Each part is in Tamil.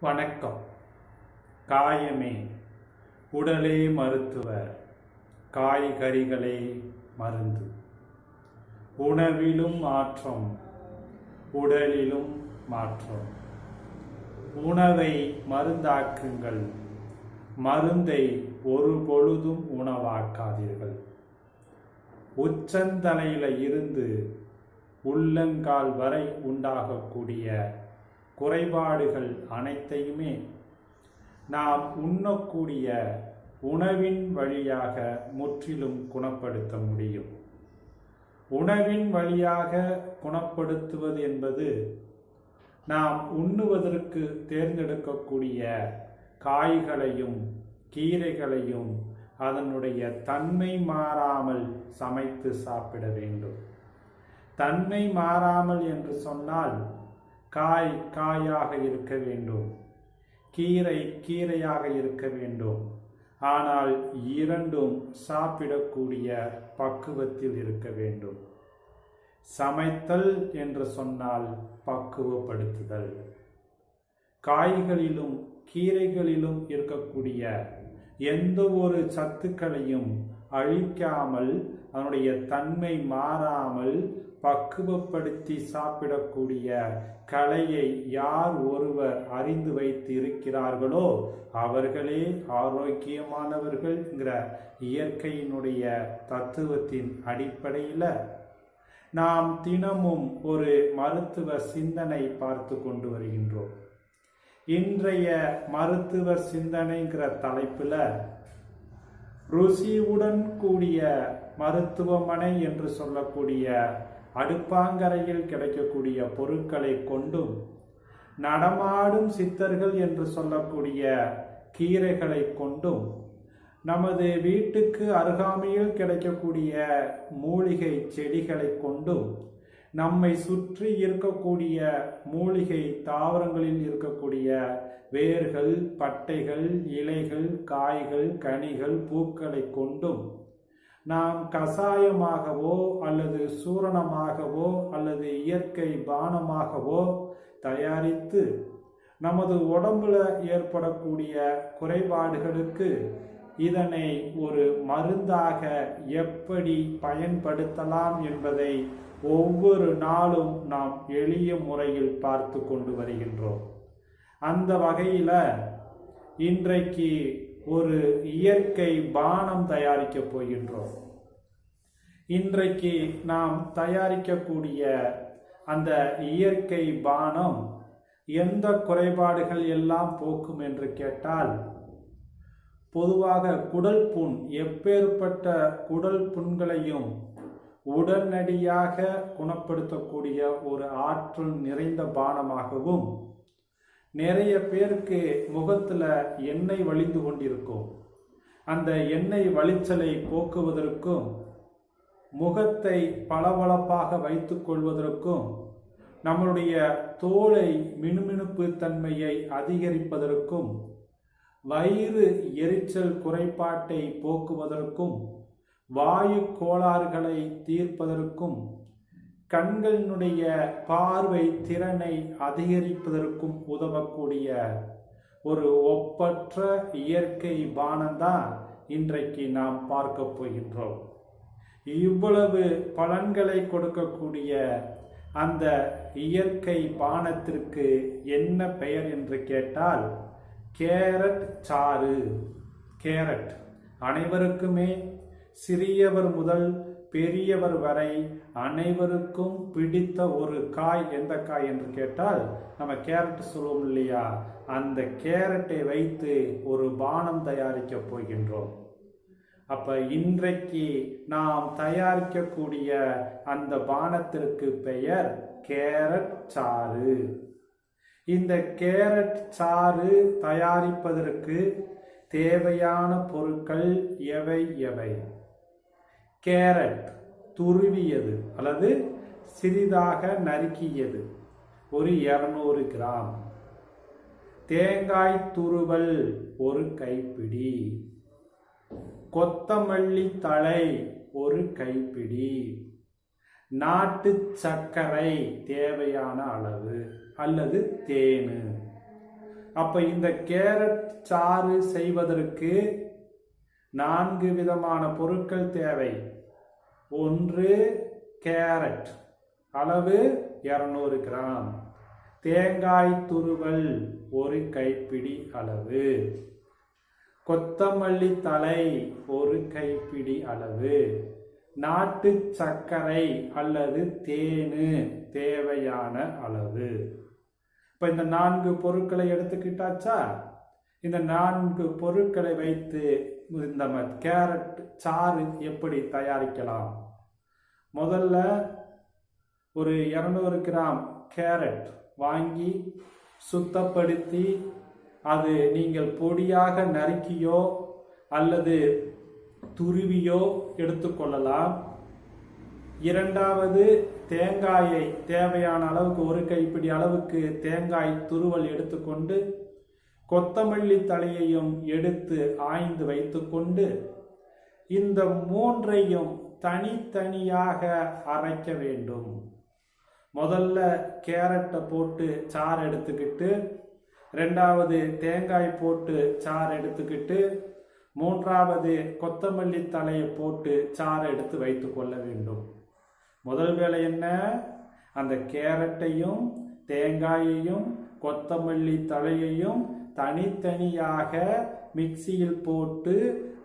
வணக்கம். காயமே உடலே மருத்துவர், காய்கறிகளே மருந்து. உணவிலும் மாற்றம், உடலிலும் மாற்றம். உணவை மருந்தாக்குங்கள், மருந்தை ஒரு பொழுதும் உணவாக்காதீர்கள். உச்சந்தலையில இருந்து உள்ளங்கால் வரை உண்டாகக்கூடிய குறைபாடுகள் அனைத்தையுமே நாம் உண்ணக்கூடிய உணவின் வழியாக முற்றிலும் குணப்படுத்த முடியும். உணவின் வழியாக குணப்படுத்துவது என்பது நாம் உண்ணுவதற்கு தேர்ந்தெடுக்கக்கூடிய காய்களையும் கீரைகளையும் அதனுடைய தன்மை மாறாமல் சமைத்து சாப்பிட வேண்டும். தன்மை மாறாமல் என்று சொன்னால் காய் காயாக இருக்க வேண்டும், கீரை கீரையாக இருக்க வேண்டும். ஆனால் இரண்டும் சாப்பிடக்கூடிய பக்குவத்தில் இருக்க வேண்டும். சமைத்தல் என்று சொன்னால் பக்குவப்படுத்துதல். காய்களிலும் கீரைகளிலும் இருக்கக்கூடிய எந்த ஒரு சத்துக்களையும் அழிக்காமல் அதனுடைய தன்மை மாறாமல் பக்குவப்படுத்தி சாப்பிடக்கூடிய கலையை யார் ஒருவர் அறிந்து வைத்து இருக்கிறார்களோ அவர்களே ஆரோக்கியமானவர்கள்ங்கிற இயற்கையினுடைய தத்துவத்தின் அடிப்படையில் நாம் தினமும் ஒரு மருத்துவ சிந்தனை பார்த்து கொண்டு வருகின்றோம். இன்றைய மருத்துவ சிந்தனைங்கிற தலைப்பில் ருசியுடன் கூடிய மருத்துவமனை என்று சொல்லக்கூடிய அடுப்பாங்கரையில் கிடைக்கக்கூடிய பொருட்களை கொண்டும், நடமாடும் சித்தர்கள் என்று சொல்லக்கூடிய கீரைகளை கொண்டும், நமது வீட்டுக்கு அருகாமையில் கிடைக்கக்கூடிய மூலிகை செடிகளை கொண்டும், நம்மை சுற்றி இருக்கக்கூடிய மூலிகை தாவரங்களில் இருக்கக்கூடிய வேர்கள், பட்டைகள், இலைகள், காய்கள், கனிகள், பூக்களை கொண்டும் நாம் கசாயமாகவோ அல்லது சூரணமாகவோ அல்லது இயற்கை பானமாகவோ தயாரித்து நமது உடம்புல ஏற்படக்கூடிய குறைபாடுகளுக்கு இதனை ஒரு மருந்தாக எப்படி பயன்படுத்தலாம் என்பதை ஒவ்வொரு நாளும் நாம் எளிய முறையில் பார்த்து கொண்டு வருகின்றோம். அந்த வகையில் இன்றைக்கு ஒரு இயற்கை பானம் தயாரிக்க போகின்றோம். இன்றைக்கு நாம் தயாரிக்கக்கூடிய அந்த இயற்கை பானம் எந்த குறைபாடுகள் எல்லாம் போக்கும் என்று கேட்டால், பொதுவாக குடல் புண், எப்பேற்பட்ட குடல் புண்களையும் உடனடியாக குணப்படுத்தக்கூடிய ஒரு ஆற்றல் நிறைந்த பானமாகவும், நிறைய பேருக்கு முகத்தில் எண்ணெய் வழிந்து கொண்டிருக்கும். அந்த எண்ணெய் வழிச்சலை போக்குவதற்கும், முகத்தை பளபளப்பாக வைத்துக் கொள்வதற்கும், நம்மளுடைய தோலை மினுமினுப்பு தன்மையை அதிகரிப்பதற்கும், வயிறு எரிச்சல் குறைபாட்டை போக்குவதற்கும், வாயு கோளாறுகளை தீர்ப்பதற்கும், கண்களினுடைய பார்வை திறனை அதிகரிப்பதற்கும் உதவக்கூடிய ஒரு ஒப்பற்ற இயற்கை பானம்தான் இன்றைக்கு நாம் பார்க்க போகின்றோம். இவ்வளவு பலன்களை கொடுக்கக்கூடிய அந்த இயற்கை பானத்திற்கு என்ன பெயர் என்று கேட்டால் கேரட் சாறு. கேரட் அனைவருக்குமே, சிறியவர் முதல் பெரியவர் வரை அனைவருக்கும் பிடித்த ஒரு காய். எந்த காய் என்று கேட்டால் நம்ம கேரட் சொல்லுவோம் இல்லையா? அந்த கேரட்டை வைத்து ஒரு பானம் தயாரிக்க போகின்றோம். அப்ப இன்றைக்கு நாம் தயாரிக்கக்கூடிய அந்த பானத்திற்கு பெயர் கேரட் சாறு. இந்த கேரட் சாறு தயாரிப்பதற்கு தேவையான பொருட்கள் எவை எவை? கேரட் துருவியது அல்லது சிறிதாக நறுக்கியது ஒரு 200 கிராம். தேங்காய் துருவல் ஒரு கைப்பிடி. கொத்தமல்லி தழை ஒரு கைப்பிடி. நாட்டு சர்க்கரை தேவையான அளவு அல்லது தேனு. அப்ப இந்த கேரட் சாறு செய்வதற்கு 4 விதமான பொருட்கள் தேவை. 1 கேரட் அளவு 200 கிராம், தேங்காய் துருவல் 1 கைப்பிடி அளவு, கொத்தமல்லி தழை 1 கைப்பிடி அளவு, நாட்டு சர்க்கரை அல்லது தேனு தேவையான அளவு. இப்ப இந்த 4 பொருட்களை எடுத்துக்கிட்டாச்சா? இந்த 4 பொருட்களை வைத்து இந்த கேரட் சாறு எப்படி தயாரிக்கலாம்? முதல்ல ஒரு 200 கிராம் கேரட் வாங்கி சுத்தப்படுத்தி அது நீங்கள் பொடியாக நறுக்கியோ அல்லது துருவியோ எடுத்துக்கொள்ளலாம். இரண்டாவது, தேங்காயை தேவையான அளவுக்கு 1 கைப்பிடி அளவுக்கு தேங்காய் துருவல் எடுத்துக்கொண்டு கொத்தமல்லி தழையையும் எடுத்து ஆய்ந்து வைத்துக்கொண்டு இந்த 3ஐயும் தனித்தனியாக அரைக்க வேண்டும். முதல்ல கேரட்டை போட்டு சாறு எடுத்துக்கிட்டு, ரெண்டாவது தேங்காய் போட்டு சாறு எடுத்துக்கிட்டு, மூன்றாவது கொத்தமல்லி தழையை போட்டு சாறு எடுத்து வைத்து கொள்ள வேண்டும். முதல் வேலை என்ன? அந்த கேரட்டையும் தேங்காயையும் கொத்தமல்லி தழையையும் தனித்தனியாக மிக்சியில் போட்டு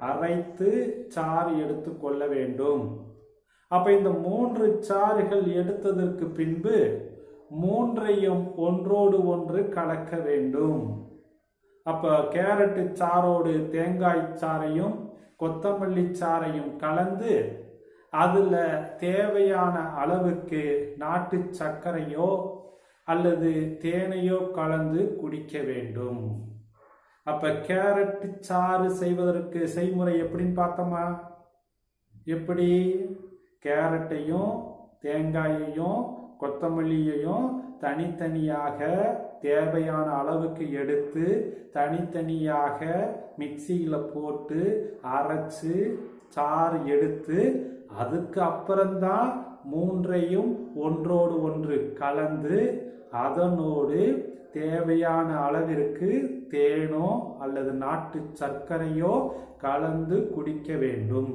அரைத்து சாறு எடுத்து கொள்ள வேண்டும். அப்ப இந்த 3 சாறுகள் எடுத்ததற்கு பின்பு 3ஐயும் ஒன்றோடு ஒன்று கலக்க வேண்டும். அப்ப கேரட் சாரோடு தேங்காய் சாறையும் கொத்தமல்லி சாறையும் கலந்து அதுல தேவையான அளவுக்கு நாட்டு சர்க்கரையோ அல்லது தேனையோ கலந்து குடிக்க வேண்டும். அப்ப கேரட் சாறு செய்வதற்கு செய்முறை எப்படின்னு பார்த்தோமா? எப்படி? கேரட்டையும் தேங்காயையும் கொத்தமல்லியையும் தனித்தனியாக தேவையான அளவுக்கு எடுத்து தனித்தனியாக மிக்சியில போட்டு அரைச்சு சாறு எடுத்து அதுக்கு அப்புறம்தான் 3ஐயும் ஒன்றோடு ஒன்று கலந்து அதனோடு தேவையான அளவிற்கு தேனோ அல்லது நாட்டு சர்க்கரையோ கலந்து குடிக்க வேண்டும்.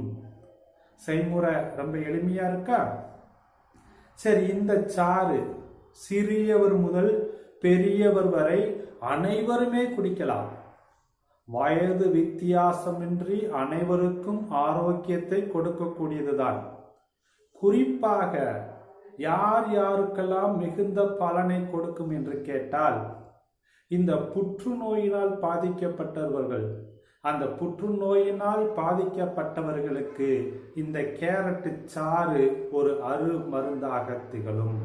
செய்முறை ரொம்ப எளிமையா இருக்கா? சரி, இந்த சாறு சிறியவர் முதல் பெரியவர் வரை அனைவருமே குடிக்கலாம். வயது வித்தியாசமின்றி அனைவருக்கும் ஆரோக்கியத்தை கொடுக்கக்கூடியதுதான். குறிப்பாக யார் யாருக்கெல்லாம் மிகுந்த பலனை கொடுக்கும் என்று கேட்டால், இந்த புற்றுநோயினால் பாதிக்கப்பட்டவர்கள், அந்த புற்றுநோயினால் பாதிக்கப்பட்டவர்களுக்கு இந்த கேரட் சாறு ஒரு அருமருந்தாக திகழும்.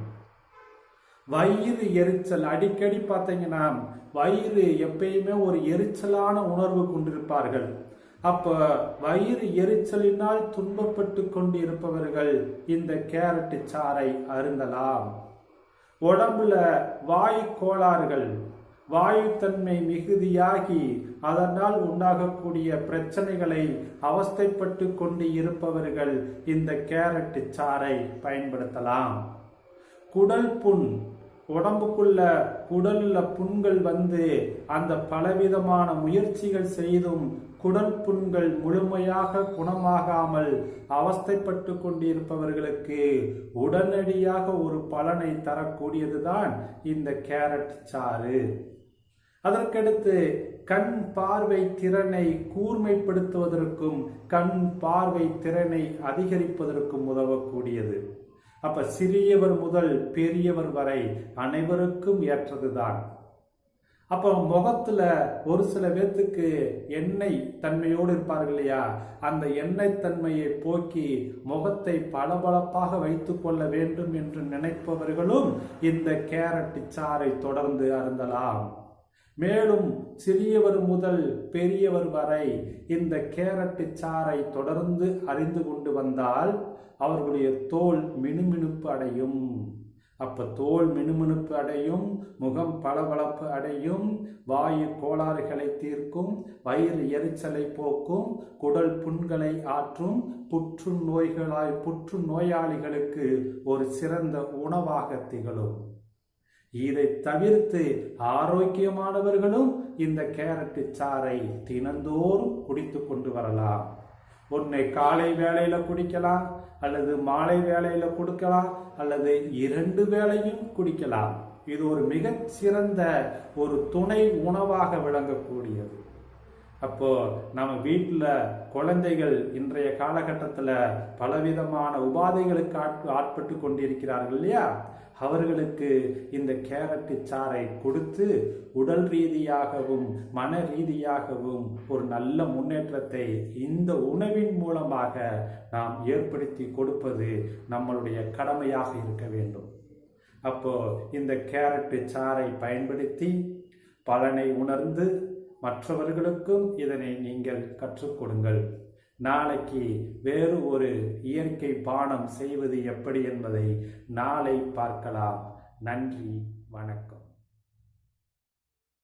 வயிறு எரிச்சல், அடிக்கடி பார்த்தீங்கன்னா வயிறு எப்பயுமே ஒரு எரிச்சலான உணர்வு கொண்டிருப்பார்கள். அப்ப வயிறு எரிச்சலினால் துன்பப்பட்டு கொண்டு இருப்பவர்கள் இந்த கேரட் சாறை அருந்தலாம். உடம்புல வாயு கோளாறுகள், வாயுத்தன்மை மிகுதியாகி அதனால் உண்டாகக்கூடிய பிரச்சனைகளை அவஸ்தைப்பட்டு கொண்டு இருப்பவர்கள் இந்த கேரட் சாறை பயன்படுத்தலாம். குடல் புண், உடம்புக்குள்ள குடல்ல புண்கள் வந்து அந்த பலவிதமான முயற்சிகள் செய்தும் குடல் புண்கள் முழுமையாக குணமாகாமல் அவஸ்தைப்பட்டு கொண்டிருப்பவர்களுக்கு உடனடியாக ஒரு பலனை தரக்கூடியதுதான் இந்த கேரட் சாறு. அதற்கடுத்து கண் பார்வை திறனை கூர்மைப்படுத்துவதற்கும் கண் பார்வை திறனை அதிகரிப்பதற்கும் உதவக்கூடியது. அப்ப சிறியவர் முதல் பெரியவர் வரை அனைவருக்கும் ஏற்றதுதான். அப்போ முகத்துல ஒரு சில பேர்த்துக்கு எண்ணெய் தன்மையோடு இருப்பார்கள் இல்லையா, அந்த எண்ணெய் தன்மையை போக்கி முகத்தை பளபளப்பாக வைத்துக் கொள்ள வேண்டும் என்று நினைப்பவர்களும் இந்த கேரட் சாறை தொடர்ந்து அருந்தலாம். மேலும் சிறியவர் முதல் பெரியவர் வரை இந்த கேரட் சாறை தொடர்ந்து அறிந்து கொண்டு வந்தால் அவர்களுடைய தோல் மினுமினுப்பு அடையும். அப்ப தோல் மினுமினுப்பு அடையும், முகம் பளபளப்பு அடையும், வாயு கோளாறுகளை தீர்க்கும், வயிறு எரிச்சலை போக்கும், குடல் புண்களை ஆற்றும், புற்றுநோயாளிகளுக்கு ஒரு சிறந்த உணவாக திகழும். இதை தவிர்த்து ஆரோக்கியமானவர்களும் இந்த கேரட் சாறை தினந்தோறும் குடித்து கொண்டு வரலாம். ஒன்றை காலை வேளையில குடிக்கலாம், அல்லது மாலை வேளையில குடிக்கலாம், அல்லது 2 வேளையும் குடிக்கலாம். இது ஒரு மிக சிறந்த ஒரு துணை உணவாக விளங்கக்கூடியது. அப்போ நம்ம வீட்டில் குழந்தைகள் இன்றைய காலகட்டத்தில் பலவிதமான உபாதைகளுக்கு ஆட்பட்டு கொண்டிருக்கிறார்கள் இல்லையா? அவர்களுக்கு இந்த கேரட் சாறை கொடுத்து உடல் ரீதியாகவும் மன ரீதியாகவும் ஒரு நல்ல முன்னேற்றத்தை இந்த உணவின் மூலமாக நாம் ஏற்படுத்தி கொடுப்பது நம்மளுடைய கடமையாக இருக்க வேண்டும். அப்போ இந்த கேரட் சாறை பயன்படுத்தி பலனை உணர்ந்து மற்றவர்களுக்கும் இதனை நீங்கள் கற்றுக் கொடுங்கள். நாளைக்கு வேறு ஒரு இயற்கை பானம் செய்வது எப்படி என்பதை நாளை பார்க்கலாம். நன்றி, வணக்கம்.